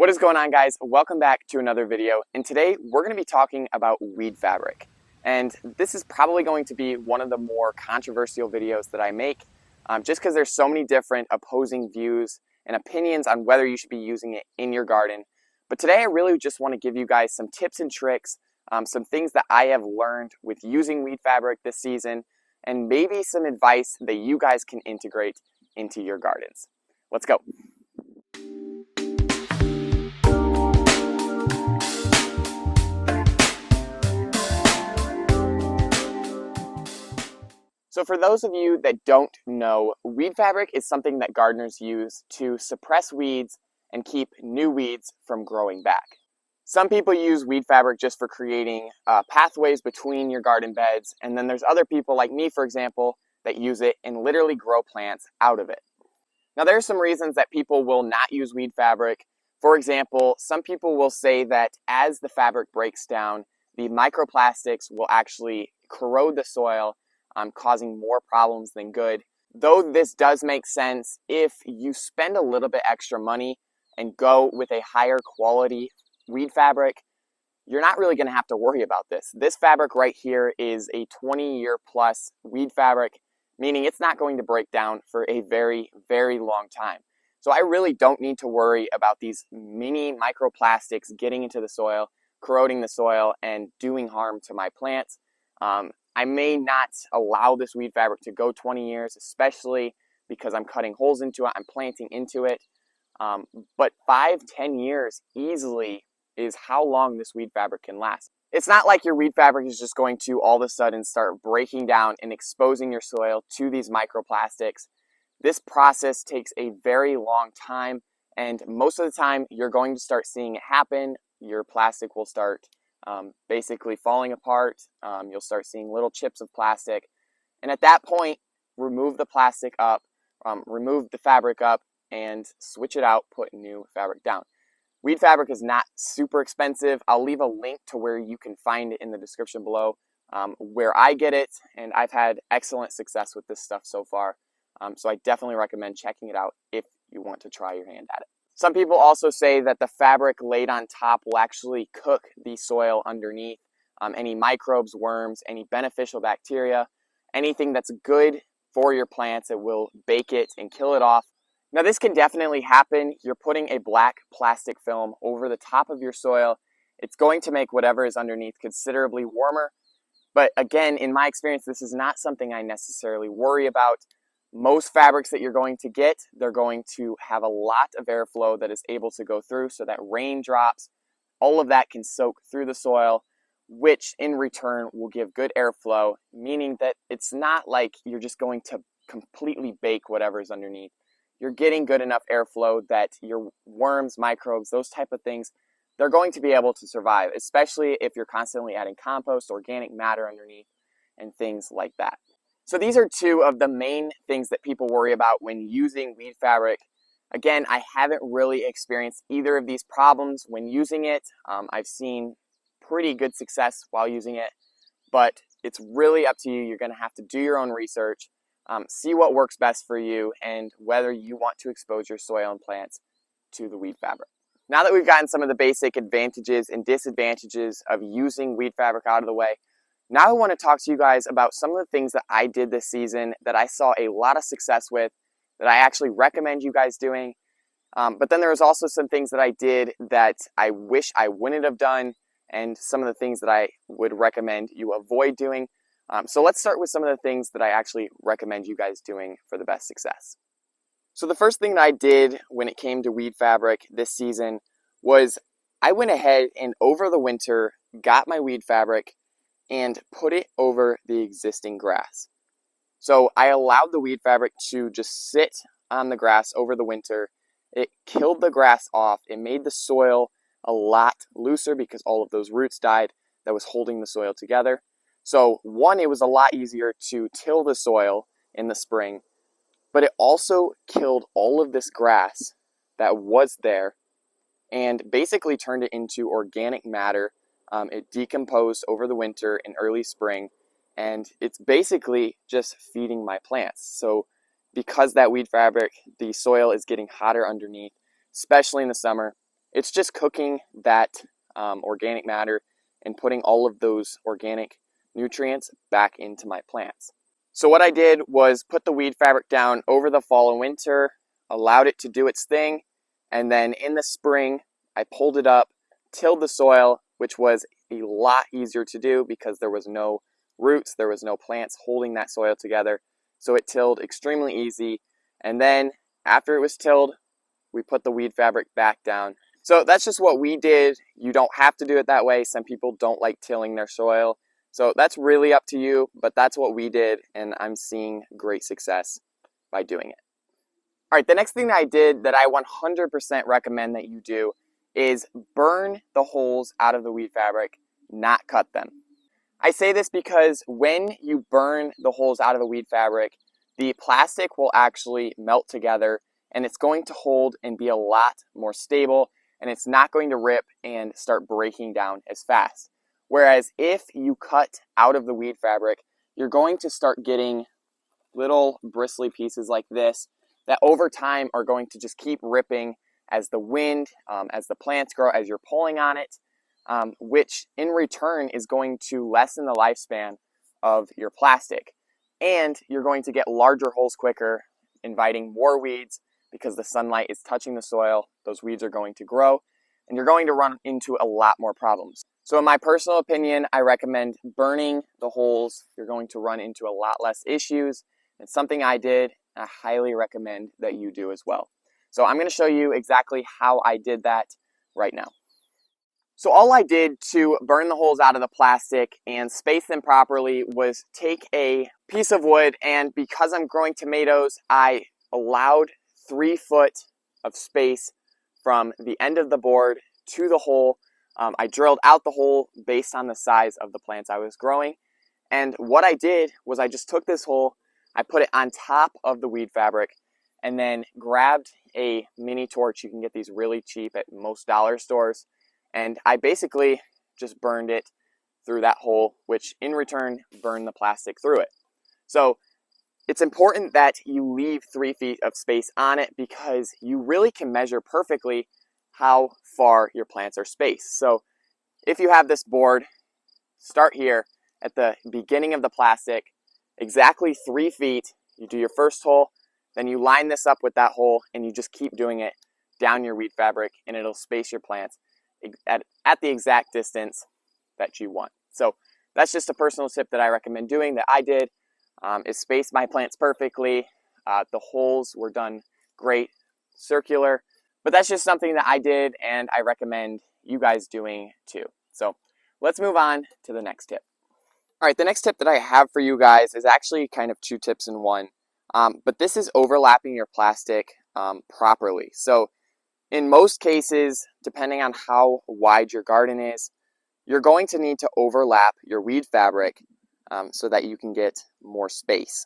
What is going on, guys? Welcome back to another video, and today we're going to be talking about weed fabric. And this is probably going to be one of the more controversial videos that I make, just because there's so many different opposing views and opinions on whether you should be using it in your garden. But today I really just want to give you guys some tips and tricks, some things that I have learned with using weed fabric this season, and maybe some advice that you guys can integrate into your gardens. Let's go. So for those of you that don't know, weed fabric is something that gardeners use to suppress weeds and keep new weeds from growing back. Some people use weed fabric just for creating pathways between your garden beds, and then there's other people like me, for example, that use it and literally grow plants out of it. Now there are some reasons that people will not use weed fabric. For example, some people will say that as the fabric breaks down, the microplastics will actually corrode the soil, causing more problems than good. Though this does make sense, if you spend a little bit extra money and go with a higher quality weed fabric, you're not really going to have to worry about this. This fabric right here is a 20-year plus weed fabric, meaning it's not going to break down for a very, very long time. So I really don't need to worry about these mini microplastics getting into the soil, corroding the soil, and doing harm to my plants. I may not allow this weed fabric to go 20 years, especially because I'm cutting holes into it, I'm planting into it. But 5-10 years easily is how long this weed fabric can last. It's not like your weed fabric is just going to all of a sudden start breaking down and exposing your soil to these microplastics. This process takes a very long time, and most of the time you're going to start seeing it happen. Your plastic will start basically falling apart. You'll start seeing little chips of plastic, and at that point, remove the plastic up, remove the fabric up, and switch it out, put new fabric down. Weed fabric is not super expensive. I'll leave a link to where you can find it in the description below, where I get it, and I've had excellent success with this stuff so far. So I definitely recommend checking it out if you want to try your hand at it. Some people also say that the fabric laid on top will actually cook the soil underneath. Any microbes, worms, any beneficial bacteria, anything that's good for your plants, it will bake it and kill it off. Now this can definitely happen. You're putting a black plastic film over the top of your soil. It's going to make whatever is underneath considerably warmer. But again, in my experience, this is not something I necessarily worry about. Most fabrics that you're going to get, they're going to have a lot of airflow that is able to go through, so that raindrops, all of that can soak through the soil, which in return will give good airflow, meaning that it's not like you're just going to completely bake whatever's underneath. You're getting good enough airflow that your worms, microbes, those type of things, they're going to be able to survive, especially if you're constantly adding compost, organic matter underneath, and things like that. So these are two of the main things that people worry about when using weed fabric. Again, I haven't really experienced either of these problems when using it. I've seen pretty good success while using it, but it's really up to you. You're going to have to do your own research, see what works best for you, and whether you want to expose your soil and plants to the weed fabric. Now that we've gotten some of the basic advantages and disadvantages of using weed fabric out of the way, now I want to talk to you guys about some of the things that I did this season that I saw a lot of success with, that I actually recommend you guys doing. But then there was also some things that I did that I wish I wouldn't have done, and some of the things that I would recommend you avoid doing. So let's start with some of the things that I actually recommend you guys doing for the best success. So the first thing that I did when it came to weed fabric this season was I went ahead and over the winter got my weed fabric and put it over the existing grass. So I allowed the weed fabric to just sit on the grass over the winter. It killed the grass off. It made the soil a lot looser because all of those roots died that was holding the soil together. So one, it was a lot easier to till the soil in the spring, but it also killed all of this grass that was there and basically turned it into organic matter. It decomposed over the winter and early spring, and it's basically just feeding my plants. So because that weed fabric, the soil is getting hotter underneath, especially in the summer. It's just cooking that organic matter and putting all of those organic nutrients back into my plants. So what I did was put the weed fabric down over the fall and winter, allowed it to do its thing, and then in the spring, I pulled it up, tilled the soil, which was a lot easier to do because there was no roots, there was no plants holding that soil together. So it tilled extremely easy. And then after it was tilled, we put the weed fabric back down. So that's just what we did. You don't have to do it that way. Some people don't like tilling their soil. So that's really up to you, but that's what we did, and I'm seeing great success by doing it. All right, the next thing that I did that I 100% recommend that you do is burn the holes out of the weed fabric, not cut them. I say this because when you burn the holes out of the weed fabric, the plastic will actually melt together, and it's going to hold and be a lot more stable, and it's not going to rip and start breaking down as fast. Whereas if you cut out of the weed fabric, you're going to start getting little bristly pieces like this that over time are going to just keep ripping as the wind, as the plants grow, as you're pulling on it, which in return is going to lessen the lifespan of your plastic. And you're going to get larger holes quicker, inviting more weeds because the sunlight is touching the soil. Those weeds are going to grow, and you're going to run into a lot more problems. So in my personal opinion, I recommend burning the holes. You're going to run into a lot less issues. It's something I did, and I highly recommend that you do as well. So I'm going to show you exactly how I did that right now. So all I did to burn the holes out of the plastic and space them properly was take a piece of wood, and because I'm growing tomatoes, I allowed 3 foot of space from the end of the board to the hole. I drilled out the hole based on the size of the plants I was growing. And what I did was I just took this hole, I put it on top of the weed fabric, and then grabbed a mini torch. You can get these really cheap at most dollar stores. And I basically just burned it through that hole, which in return burned the plastic through it. So it's important that you leave 3 feet of space on it because you really can measure perfectly how far your plants are spaced. So if you have this board, start here at the beginning of the plastic, exactly 3 feet. You do your first hole, then you line this up with that hole, and you just keep doing it down your weed fabric, and it'll space your plants at the exact distance that you want. So that's just a personal tip that I recommend doing that I did, is space my plants perfectly. The holes were done great, circular, but that's just something that I did and I recommend you guys doing too. So let's move on to the next tip. All right, the next tip that I have for you guys is actually kind of 2 tips in one, but this is overlapping your plastic properly. So in most cases, depending on how wide your garden is, you're going to need to overlap your weed fabric so that you can get more space.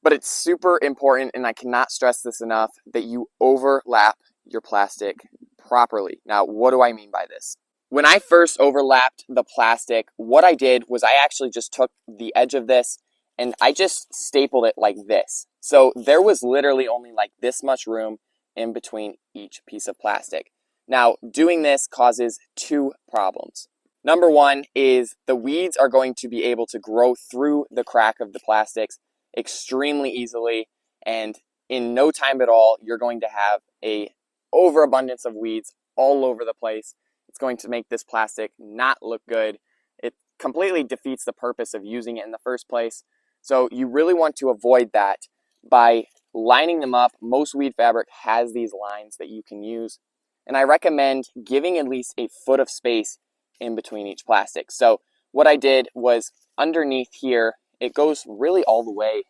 But it's super important, and I cannot stress this enough, that you overlap your plastic properly. Now, what do I mean by this? When I first overlapped the plastic, what I did was I actually just took the edge of this and I just stapled it like this. So there was literally only like this much room in between each piece of plastic. Now, doing this causes 2 problems. Number one is the weeds are going to be able to grow through the crack of the plastics extremely easily, and in no time at all, you're going to have a overabundance of weeds all over the place. It's going to make this plastic not look good. It completely defeats the purpose of using it in the first place. So you really want to avoid that by lining them up. Most weed fabric has these lines that you can use, and I recommend giving at least a foot of space in between each plastic. So what I did was underneath here, it goes really all the way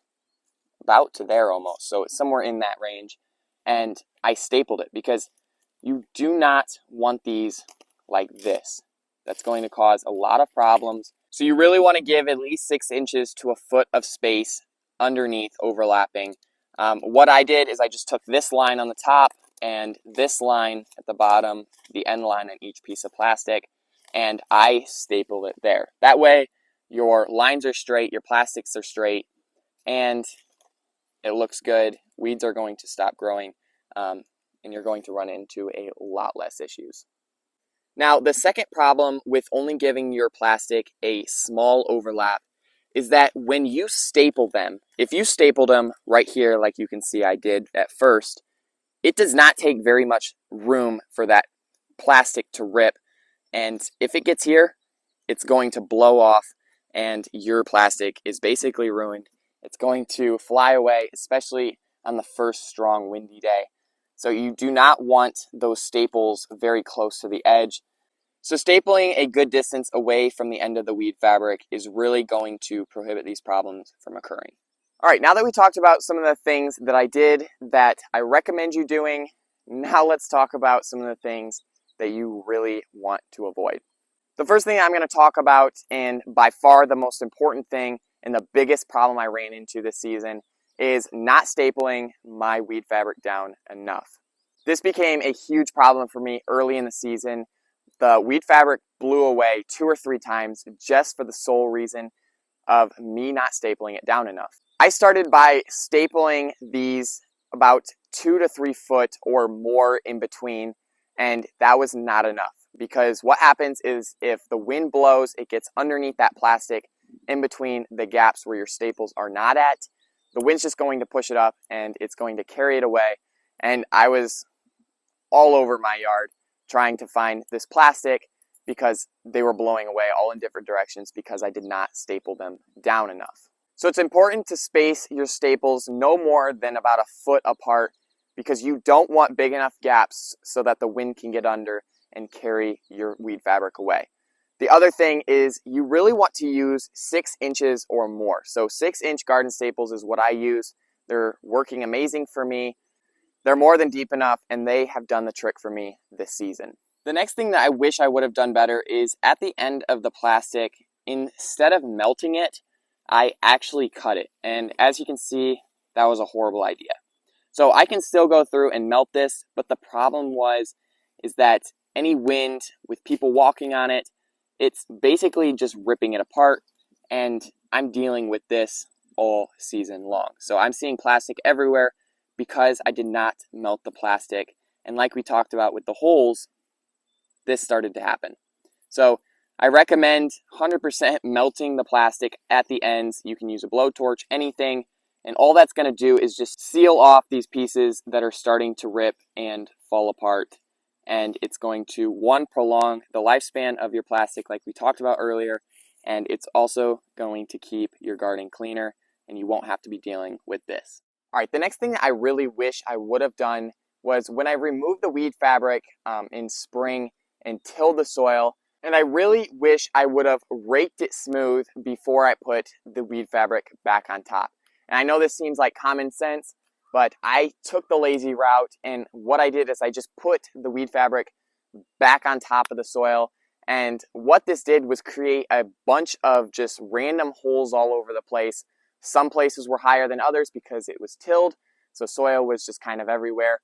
about to there almost, so it's somewhere in that range, and I stapled it because you do not want these like this. That's going to cause a lot of problems. So you really want to give at least 6 inches to a foot of space underneath overlapping. What I did is I just took this line on the top and this line at the bottom, the end line on each piece of plastic, and I stapled it there. That way your lines are straight, your plastics are straight, and it looks good. Weeds are going to stop growing and you're going to run into a lot less issues. Now, the second problem with only giving your plastic a small overlap is that when you staple them, if you stapled them right here like you can see I did at first, it does not take very much room for that plastic to rip, and if it gets here, it's going to blow off and your plastic is basically ruined. It's going to fly away, especially on the first strong windy day. So you do not want those staples very close to the edge. So stapling a good distance away from the end of the weed fabric is really going to prohibit these problems from occurring. All right, now that we talked about some of the things that I did that I recommend you doing, now let's talk about some of the things that you really want to avoid. The first thing I'm going to talk about, and by far the most important thing and the biggest problem I ran into this season, is not stapling my weed fabric down enough. This became a huge problem for me early in the season. The weed fabric blew away 2 or 3 times just for the sole reason of me not stapling it down enough. I started by stapling these about 2 to 3 foot or more in between, and that was not enough, because what happens is if the wind blows, it gets underneath that plastic in between the gaps where your staples are not at. The wind's just going to push it up and it's going to carry it away. And I was all over my yard trying to find this plastic because they were blowing away all in different directions because I did not staple them down enough. So it's important to space your staples no more than about 1 foot apart, because you don't want big enough gaps so that the wind can get under and carry your weed fabric away. The other thing is you really want to use 6 inches or more. So 6-inch garden staples is what I use. They're working amazing for me. They're more than deep enough, and they have done the trick for me this season. The next thing that I wish I would have done better is at the end of the plastic, instead of melting it, I actually cut it. And as you can see, that was a horrible idea. So I can still go through and melt this, but the problem is that any wind with people walking on it, it's basically just ripping it apart, and I'm dealing with this all season long. So I'm seeing plastic everywhere because I did not melt the plastic. And like we talked about with the holes, this started to happen. So I recommend 100% melting the plastic at the ends. You can use a blowtorch, anything, and all that's going to do is just seal off these pieces that are starting to rip and fall apart. And it's going to, one, prolong the lifespan of your plastic like we talked about earlier, and it's also going to keep your garden cleaner, and you won't have to be dealing with this. All right, the next thing that I really wish I would have done was when I removed the weed fabric in spring and tilled the soil, and I really wish I would have raked it smooth before I put the weed fabric back on top. And I know this seems like common sense, but I took the lazy route, and what I did is I just put the weed fabric back on top of the soil, and what this did was create a bunch of just random holes all over the place. Some places were higher than others because it was tilled, so soil was just kind of everywhere,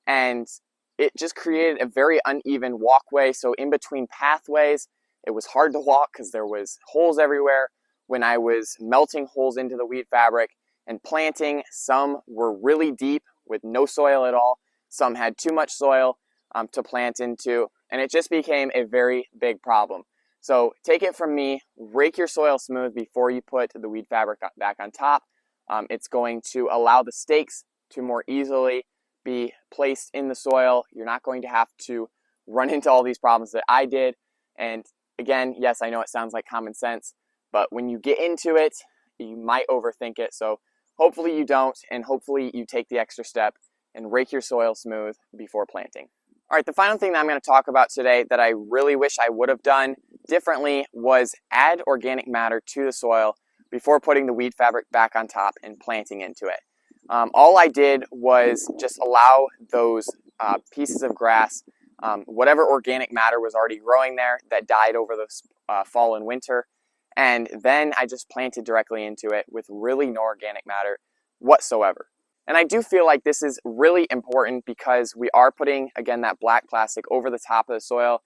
and it just created a very uneven walkway. So in between pathways, it was hard to walk because there was holes everywhere. When I was melting holes into the weed fabric and planting, some were really deep with no soil at all. Some had too much soil to plant into, and it just became a very big problem. So take it from me, rake your soil smooth before you put the weed fabric back on top. It's going to allow the stakes to more easily be placed in the soil. You're not going to have to run into all these problems that I did. And again, yes, I know it sounds like common sense, but when you get into it, you might overthink it. So hopefully you don't, and hopefully you take the extra step and rake your soil smooth before planting. All right, the final thing that I'm going to talk about today that I really wish I would have done differently was add organic matter to the soil before putting the weed fabric back on top and planting into it. All I did was just allow those pieces of grass, whatever organic matter was already growing there that died over the fall and winter, and then I just planted directly into it with really no organic matter whatsoever. And I do feel like this is really important because we are putting, again, that black plastic over the top of the soil.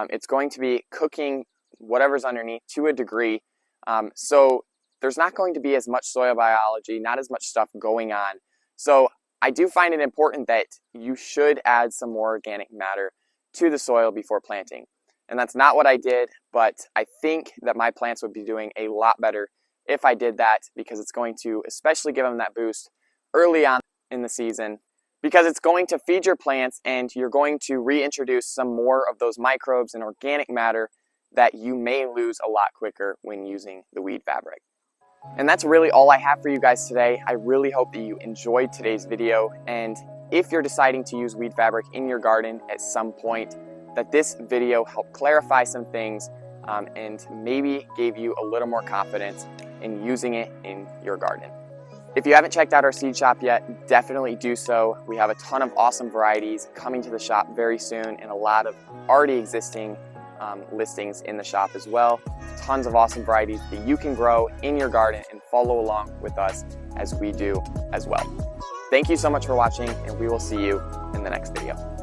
It's going to be cooking whatever's underneath to a degree. So there's not going to be as much soil biology, not as much stuff going on. So I do find it important that you should add some more organic matter to the soil before planting. And that's not what I did, but I think that my plants would be doing a lot better if I did that, because it's going to especially give them that boost early on in the season, because it's going to feed your plants and you're going to reintroduce some more of those microbes and organic matter that you may lose a lot quicker when using the Weed Fabric. And that's really all I have for you guys today. I really hope that you enjoyed today's video, and if you're deciding to use Weed Fabric in your garden at some point, that this video helped clarify some things and maybe gave you a little more confidence in using it in your garden. If you haven't checked out our seed shop yet, definitely do so. We have a ton of awesome varieties coming to the shop very soon, and a lot of already existing listings in the shop as well. Tons of awesome varieties that you can grow in your garden and follow along with us as we do as well. Thank you so much for watching, and we will see you in the next video.